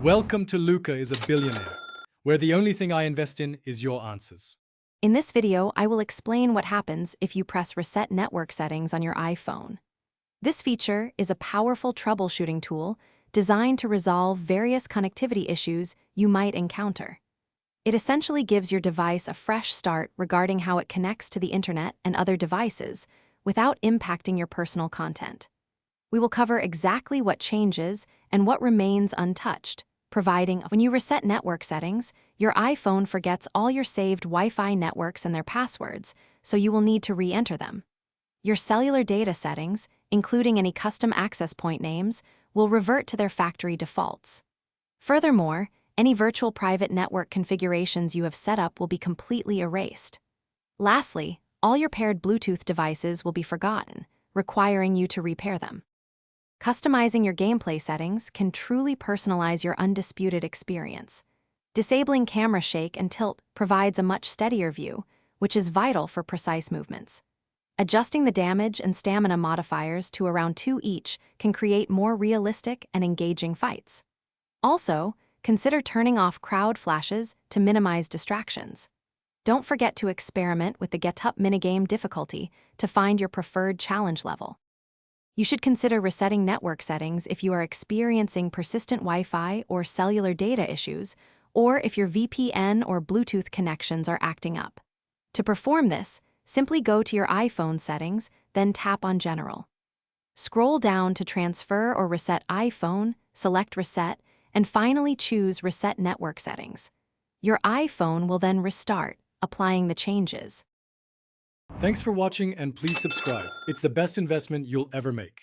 Welcome to Luca is a Billionaire, where the only thing I invest in is your answers. In this video, I will explain what happens if you press Reset Network Settings on your iPhone. This feature is a powerful troubleshooting tool designed to resolve various connectivity issues you might encounter. It essentially gives your device a fresh start regarding how it connects to the internet and other devices without impacting your personal content. We will cover exactly what changes and what remains untouched, providing when you reset network settings, your iPhone forgets all your saved Wi-Fi networks and their passwords, so you will need to re-enter them. Your cellular data settings, including any custom access point names, will revert to their factory defaults. Furthermore, any virtual private network configurations you have set up will be completely erased. Lastly, all your paired Bluetooth devices will be forgotten, requiring you to repair them. Customizing your gameplay settings can truly personalize your undisputed experience. Disabling camera shake and tilt provides a much steadier view, which is vital for precise movements. Adjusting the damage and stamina modifiers to around 2 each can create more realistic and engaging fights. Also, consider turning off crowd flashes to minimize distractions. Don't forget to experiment with the Get Up minigame difficulty to find your preferred challenge level. You should consider resetting network settings if you are experiencing persistent Wi-Fi or cellular data issues, or if your VPN or Bluetooth connections are acting up. To perform this, simply go to your iPhone settings, then tap on General. Scroll down to transfer or reset iPhone, select Reset, and finally choose Reset Network Settings. Your iPhone will then restart, applying the changes. Thanks for watching and please subscribe. It's the best investment you'll ever make.